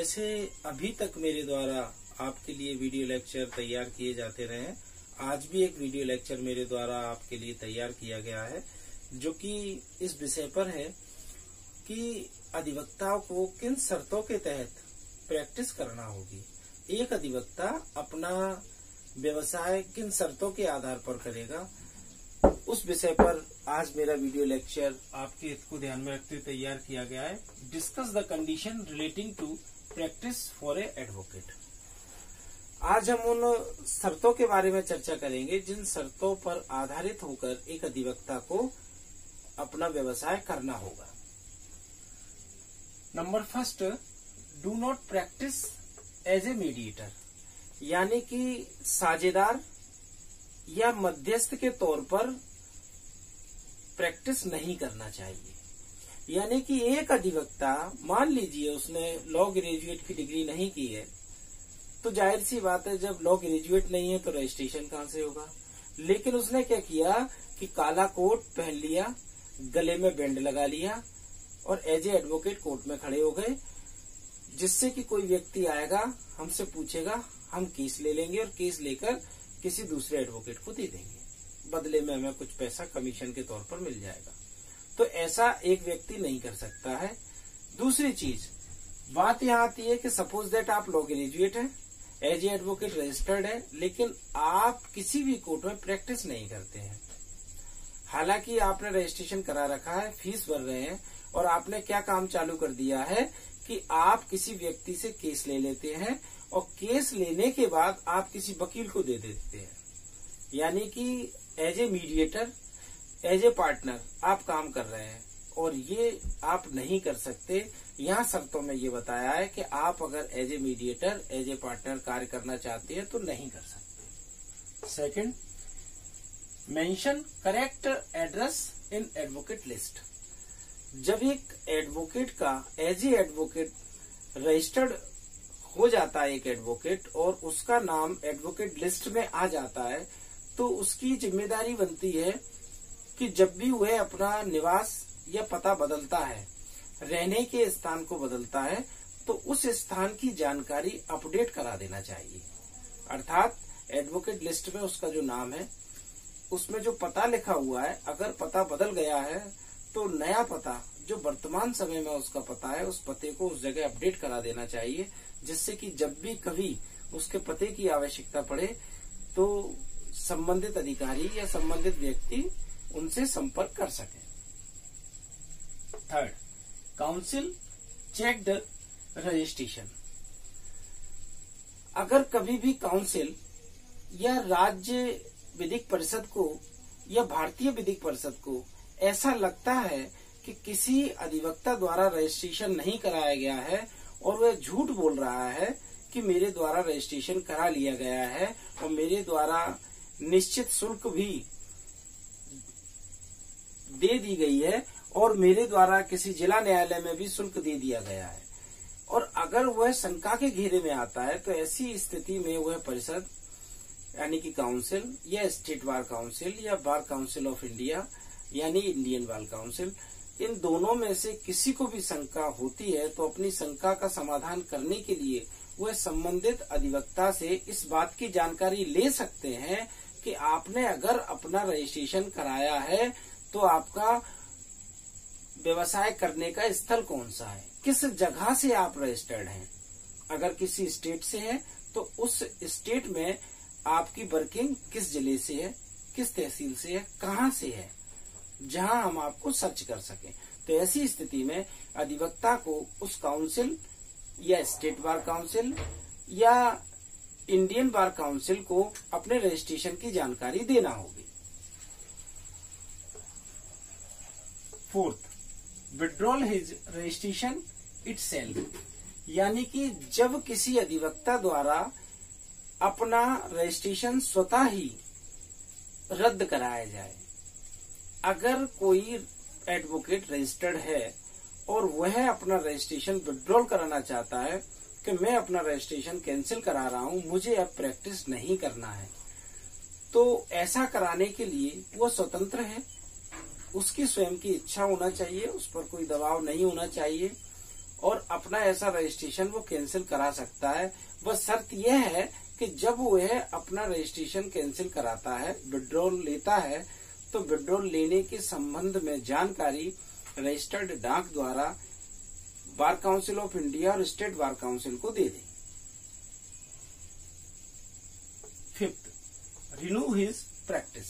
जैसे अभी तक मेरे द्वारा आपके लिए वीडियो लेक्चर तैयार किए जाते रहे, आज भी एक वीडियो लेक्चर मेरे द्वारा आपके लिए तैयार किया गया है, जो कि इस विषय पर है कि अधिवक्ताओं को किन शर्तों के तहत प्रैक्टिस करना होगी। एक अधिवक्ता अपना व्यवसाय किन शर्तों के आधार पर करेगा, उस विषय पर आज मेरा वीडियो लेक्चर आपके हित को ध्यान में रखते हुए तैयार किया गया है। Discuss the condition relating to practice for a advocate. आज हम उन शर्तों के बारे में चर्चा करेंगे जिन शर्तों पर आधारित होकर एक अधिवक्ता को अपना व्यवसाय करना होगा। Number first, do not practice as a mediator, यानी कि साझेदार या मध्यस्थ के तौर पर प्रैक्टिस नहीं करना चाहिए। यानी कि एक अधिवक्ता, मान लीजिए उसने लॉ ग्रेजुएट की डिग्री नहीं की है, तो जाहिर सी बात है जब लॉ ग्रेजुएट नहीं है तो रजिस्ट्रेशन कहां से होगा। लेकिन उसने क्या किया कि काला कोट पहन लिया, गले में बैंड लगा लिया और एज ए एडवोकेट कोर्ट में खड़े हो गए, जिससे कि कोई व्यक्ति आएगा, हमसे पूछेगा, हम केस ले लेंगे और केस लेकर किसी दूसरे एडवोकेट को दे देंगे, बदले में हमें कुछ पैसा कमीशन के तौर पर मिल जाएगा। तो ऐसा एक व्यक्ति नहीं कर सकता है। दूसरी चीज, बात यहाँ आती है कि सपोज दैट आप लॉ ग्रेजुएट हैं, एज ए एडवोकेट रजिस्टर्ड है, लेकिन आप किसी भी कोर्ट में प्रैक्टिस नहीं करते हैं। हालांकि आपने रजिस्ट्रेशन करा रखा है, फीस भर रहे हैं और आपने क्या काम चालू कर दिया है कि आप किसी व्यक्ति से केस ले लेते हैं और केस लेने के बाद आप किसी वकील को दे देते हैं। यानी कि as a mediator, as a partner आप काम कर रहे हैं और ये आप नहीं कर सकते। यहाँ शर्तों में ये बताया है कि आप अगर as a mediator, as a partner कार्य करना चाहते हैं तो नहीं कर सकते। Second, mention correct address in advocate list. जब एक एडवोकेट का एज ए एडवोकेट रजिस्टर्ड हो जाता है एक एडवोकेट और उसका नाम एडवोकेट लिस्ट में आ जाता है, तो उसकी जिम्मेदारी बनती है कि जब भी वह अपना निवास या पता बदलता है, रहने के स्थान को बदलता है, तो उस स्थान की जानकारी अपडेट करा देना चाहिए। अर्थात एडवोकेट लिस्ट में उसका जो नाम है, उसमें जो पता लिखा हुआ है, अगर पता बदल गया है तो नया पता जो वर्तमान समय में उसका पता है, उस पते को उस जगह अपडेट करा देना चाहिए, जिससे कि जब भी कभी उसके पते की आवश्यकता पड़े तो संबंधित अधिकारी या संबंधित व्यक्ति उनसे संपर्क कर सके। Third, council checked registration. अगर कभी भी काउंसिल या राज्य विधिक परिषद को या भारतीय विधिक परिषद को ऐसा लगता है कि किसी अधिवक्ता द्वारा रजिस्ट्रेशन नहीं कराया गया है और वह झूठ बोल रहा है कि मेरे द्वारा रजिस्ट्रेशन करा लिया गया है और मेरे द्वारा निश्चित शुल्क भी दे दी गई है और मेरे द्वारा किसी जिला न्यायालय में भी शुल्क दे दिया गया है, और अगर वह शंका के घेरे में आता है, तो ऐसी स्थिति में वह परिषद यानी कि काउंसिल या स्टेट बार काउंसिल या बार काउंसिल ऑफ इंडिया यानी इंडियन बार काउंसिल, इन दोनों में से किसी को भी शंका होती है तो अपनी शंका का समाधान करने के लिए वह संबंधित अधिवक्ता से इस बात की जानकारी ले सकते हैं कि आपने अगर अपना रजिस्ट्रेशन कराया है तो आपका व्यवसाय करने का स्थल कौन सा है, किस जगह से आप रजिस्टर्ड हैं। अगर किसी स्टेट से है तो उस स्टेट में आपकी वर्किंग किस जिले से है, किस तहसील से है, कहाँ से है, जहां हम आपको सर्च कर सकें। तो ऐसी स्थिति में अधिवक्ता को उस काउंसिल या स्टेट बार काउंसिल या इंडियन बार काउंसिल को अपने रजिस्ट्रेशन की जानकारी देना होगी। Fourth, withdrawal his registration itself, यानी कि जब किसी अधिवक्ता द्वारा अपना रजिस्ट्रेशन स्वतः ही रद्द कराया जाए। अगर कोई एडवोकेट रजिस्टर्ड है और वह अपना रजिस्ट्रेशन विड्रॉल कराना चाहता है कि मैं अपना रजिस्ट्रेशन कैंसिल करा रहा हूं, मुझे अब प्रैक्टिस नहीं करना है, तो ऐसा कराने के लिए वह स्वतंत्र है, उसकी स्वयं की इच्छा होना चाहिए, उस पर कोई दबाव नहीं होना चाहिए और अपना ऐसा रजिस्ट्रेशन वो कैंसिल करा सकता है। बस शर्त यह है कि जब वह अपना रजिस्ट्रेशन कैंसिल कराता है, विड्रॉल लेता है, तो विड्रॉल लेने के संबंध में जानकारी रजिस्टर्ड डाक द्वारा बार काउंसिल ऑफ इंडिया और स्टेट बार काउंसिल को दे दे। Fifth, renew his practice.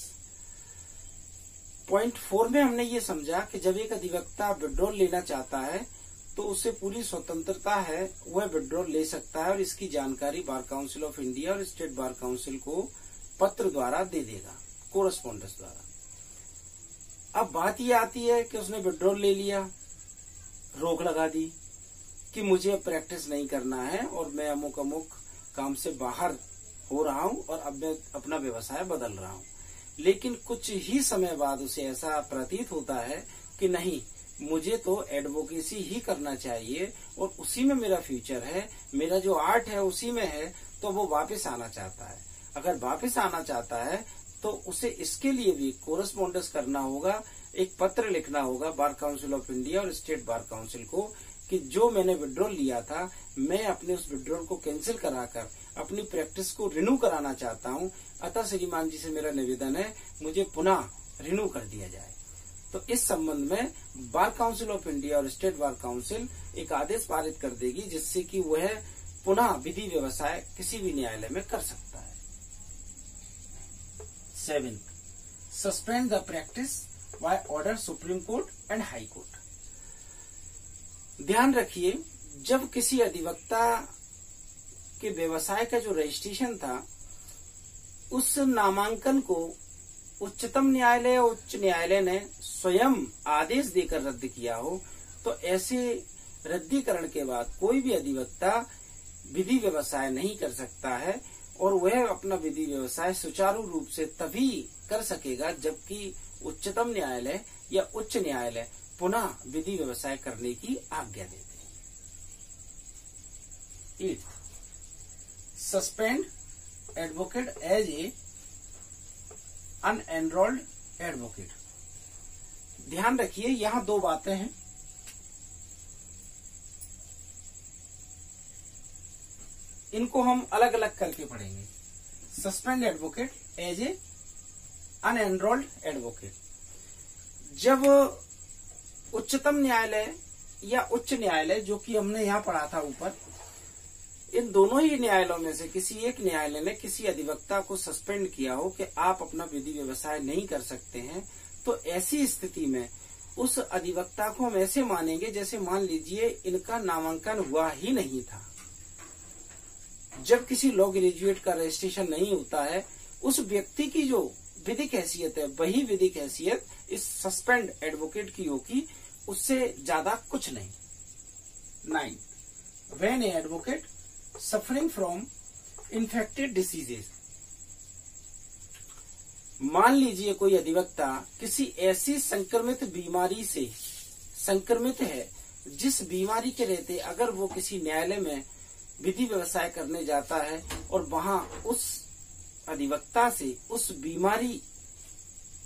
Point 4 में हमने ये समझा कि जब एक अधिवक्ता विड्रॉल लेना चाहता है तो उसे पूरी स्वतंत्रता है, वह विड्रॉल ले सकता है और इसकी जानकारी बार काउंसिल ऑफ इंडिया और स्टेट बार काउंसिल को पत्र द्वारा दे देगा, कोरस्पोंडेंस द्वारा। अब बात ये आती है कि उसने विड्रॉल ले लिया, रोक लगा दी कि मुझे प्रैक्टिस नहीं करना है और मैं अमुक अमुक काम से बाहर हो रहा हूं और अब मैं अपना व्यवसाय बदल रहा हूं। लेकिन कुछ ही समय बाद उसे ऐसा प्रतीत होता है कि नहीं, मुझे तो एडवोकेसी ही करना चाहिए और उसी में मेरा फ्यूचर है, मेरा जो आर्ट है उसी में है, तो वो वापस आना चाहता है। अगर वापस आना चाहता है तो उसे इसके लिए भी कोरस्पोंडेंस करना होगा, एक पत्र लिखना होगा बार काउंसिल ऑफ इंडिया और स्टेट बार काउंसिल को कि जो मैंने विड्रॉल लिया था, मैं अपने उस विड्रॉल को कैंसिल कराकर अपनी प्रैक्टिस को रिन्यू कराना चाहता हूं। अतः श्रीमान जी से मेरा निवेदन है, मुझे पुनः रिन्यू कर दिया जाए। तो इस संबंध में बार काउंसिल ऑफ इंडिया और स्टेट बार काउंसिल एक आदेश पारित कर देगी, जिससे कि वह पुनः विधि व्यवसाय किसी भी न्यायालय में कर सकता है। 7, suspend the practice by order supreme court and high court. ध्यान रखिए, जब किसी अधिवक्ता के व्यवसाय का जो रजिस्ट्रेशन था, उस नामांकन को उच्चतम न्यायालय और उच्च न्यायालय ने स्वयं आदेश देकर रद्द किया हो, तो ऐसे रद्दीकरण के बाद कोई भी अधिवक्ता विधि व्यवसाय नहीं कर सकता है और वह अपना विधि व्यवसाय सुचारू रूप से तभी कर सकेगा जबकि उच्चतम न्यायालय या उच्च न्यायालय पुनः विधि व्यवसाय करने की आज्ञा देते हैं। 8, suspend advocate as a unenrolled advocate. ध्यान रखिए, यहां 2 बातें हैं। इनको हम अलग अलग करके पढ़ेंगे। Suspend advocate as a unenrolled advocate. जब उच्चतम न्यायालय या उच्च न्यायालय, जो कि हमने यहां पढ़ा था ऊपर, इन दोनों ही न्यायालयों में से किसी एक न्यायालय ने किसी अधिवक्ता को सस्पेंड किया हो कि आप अपना विधि व्यवसाय नहीं कर सकते हैं, तो ऐसी स्थिति में उस अधिवक्ता को हम ऐसे मानेंगे जैसे मान लीजिए इनका नामांकन हुआ ही नहीं था। जब किसी लॉ ग्रेजुएट का रजिस्ट्रेशन नहीं होता है, उस व्यक्ति की जो विधिक हैसियत है वही विधिक हैसियत इस सस्पेंड एडवोकेट की होगी, उससे ज्यादा कुछ नहीं। 9, when A advocate suffering from infected diseases. मान लीजिए कोई अधिवक्ता किसी ऐसी संक्रमित बीमारी से संक्रमित है जिस बीमारी के रहते अगर वो किसी न्यायालय में विधि व्यवसाय करने जाता है और वहां उस अधिवक्ता से उस बीमारी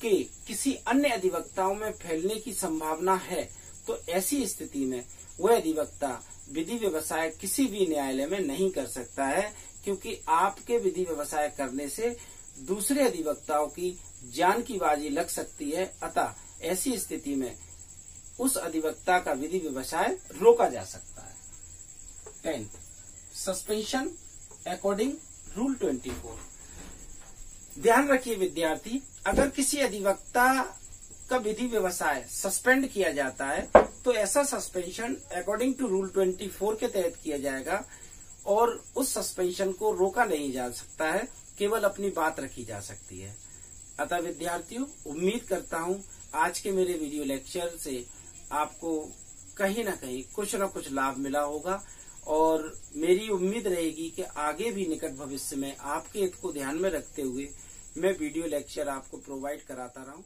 के किसी अन्य अधिवक्ताओं में फैलने की संभावना है, तो ऐसी स्थिति में वह अधिवक्ता विधि व्यवसाय किसी भी न्यायालय में नहीं कर सकता है, क्योंकि आपके विधि व्यवसाय करने से दूसरे अधिवक्ताओं की जान की बाजी लग सकती है। अतः ऐसी स्थिति में उस अधिवक्ता का विधि व्यवसाय रोका जा सकता है। 10, सस्पेंशन अकॉर्डिंग रूल 24। ध्यान रखिए विद्यार्थी, अगर किसी अधिवक्ता का विधि व्यवसाय सस्पेंड किया जाता है तो ऐसा सस्पेंशन अकॉर्डिंग टू रूल 24 के तहत किया जाएगा और उस सस्पेंशन को रोका नहीं जा सकता है, केवल अपनी बात रखी जा सकती है। अतः विद्यार्थियों, उम्मीद करता हूं आज के मेरे वीडियो लेक्चर से आपको कहीं न कहीं कुछ न कुछ लाभ मिला होगा और मेरी उम्मीद रहेगी कि आगे भी निकट भविष्य में आपके हित को ध्यान में रखते हुए मैं वीडियो लेक्चर आपको प्रोवाइड कराता रहूं।